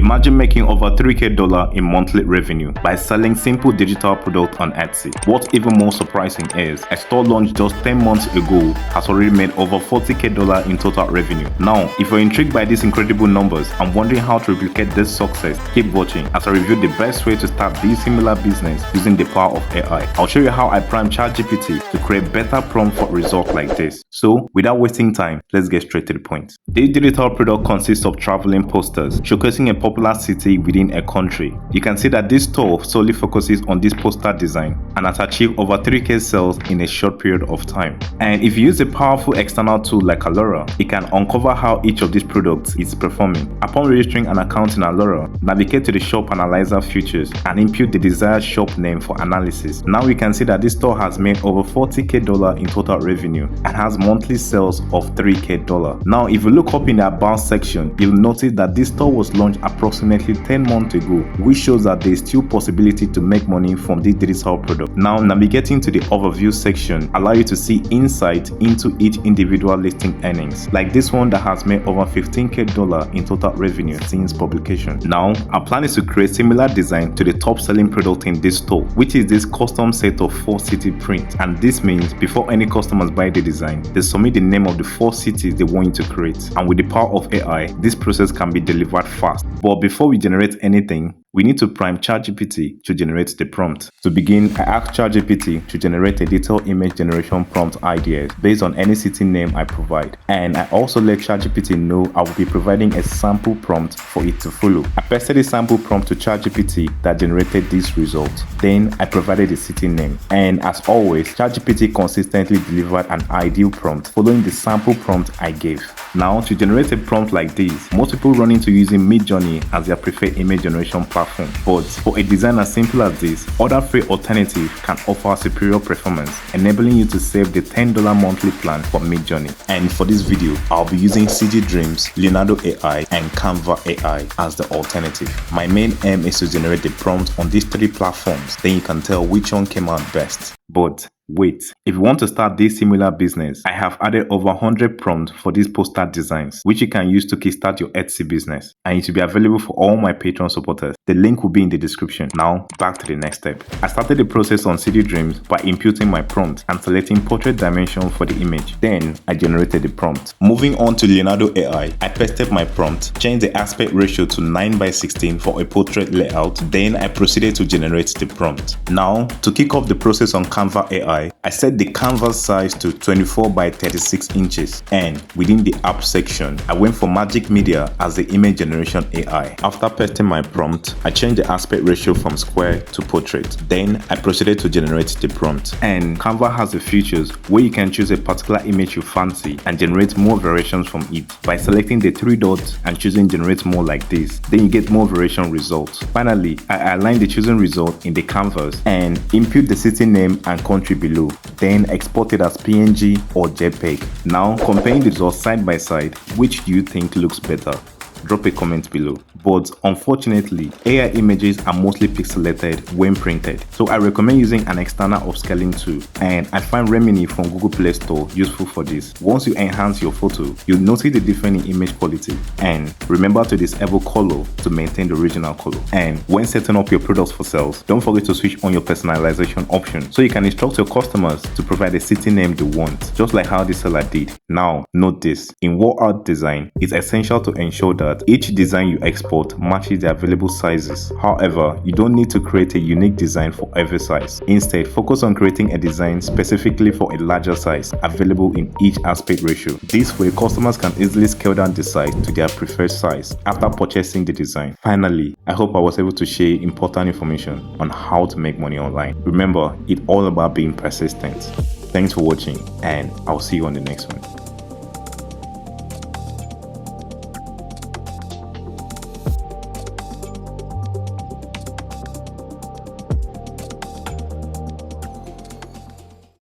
Imagine making over $3,000 in monthly revenue by selling simple digital products on Etsy. What's even more surprising is a store launched just 10 months ago has already made over $40,000 in total revenue. Now, if you're intrigued by these incredible numbers and wondering how to replicate this success, keep watching as I review the best way to start this similar business using the power of AI. I'll show you how I prime ChatGPT to create better prompt for results like this. So, without wasting time, let's get straight to the point. This digital product consists of traveling posters showcasing a popular city within a country. You can see that this store solely focuses on this poster design and has achieved over 3K sales in a short period of time. And if you use a powerful external tool like Alura, it can uncover how each of these products is performing. Upon registering an account in Alura, navigate to the shop analyzer features and input the desired shop name for analysis. Now we can see that this store has made over $40,000 in total revenue and has monthly sales of $3,000. Now if you look up in the about section, you'll notice that this store was launched approximately 10 months ago, which shows that there is still possibility to make money from this digital product. Now navigating to the overview section allow you to see insight into each individual listing earnings, like this one that has made over $15,000 in total revenue since publication. Now our plan is to create similar design to the top selling product in this store, which is this custom set of 4 city print. And this means before any customers buy the design, they submit the name of the 4 cities they want you to create, and with the power of AI, this process can be delivered fast. But before we generate anything, we need to prime ChatGPT to generate the prompt. To begin, I asked ChatGPT to generate a detailed image generation prompt ideas based on any city name I provide. And I also let ChatGPT know I will be providing a sample prompt for it to follow. I pasted the sample prompt to ChatGPT that generated this result. Then I provided the city name. And as always, ChatGPT consistently delivered an ideal prompt following the sample prompt I gave. Now, to generate a prompt like this, most people run into using Midjourney as their preferred image generation platform. But for a design as simple as this, other free alternatives can offer superior performance, enabling you to save the $10 monthly plan for Midjourney. And for this video, I'll be using CGDreams, Leonardo AI, and Canva AI as the alternative. My main aim is to generate the prompt on these 3 platforms, then you can tell which one came out best. But wait, if you want to start this similar business, I have added over 100 prompts for these poster designs, which you can use to kickstart your Etsy business. And it will be available for all my Patreon supporters. The link will be in the description. Now, back to the next step. I started the process on CGDreams by inputting my prompt and selecting portrait dimension for the image. Then, I generated the prompt. Moving on to Leonardo AI, I pasted my prompt, changed the aspect ratio to 9:16 for a portrait layout. Then, I proceeded to generate the prompt. Now, to kick off the process on Canva AI, I set the canvas size to 24:36 inches, and within the app section, I went for Magic Media as the image generation AI. After pasting my prompt, I changed the aspect ratio from square to portrait. Then I proceeded to generate the prompt. And Canva has the features where you can choose a particular image you fancy and generate more variations from it by selecting the 3 dots and choosing generate more like this. Then you get more variation results. Finally, I align the chosen result in the canvas and input the city name and country below, then export it as PNG or JPEG. Now comparing the results side by side, which do you think looks better? Drop a comment below. But unfortunately, AI images are mostly pixelated when printed, so I recommend using an external upscaling tool, and I find Remini from Google Play Store useful for this. Once you enhance your photo, you'll notice the difference in image quality, and remember to disable color to maintain the original color. And when setting up your products for sales, don't forget to switch on your personalization option so you can instruct your customers to provide a city name they want, just like how the seller did. Now, note this, in wall art design, it's essential to ensure that each design you export matches the available sizes. However, you don't need to create a unique design for every size. Instead, focus on creating a design specifically for a larger size available in each aspect ratio. This way, customers can easily scale down the size to their preferred size after purchasing the design. Finally, I hope I was able to share important information on how to make money online. Remember, it's all about being persistent. Thanks for watching, and I'll see you on the next one.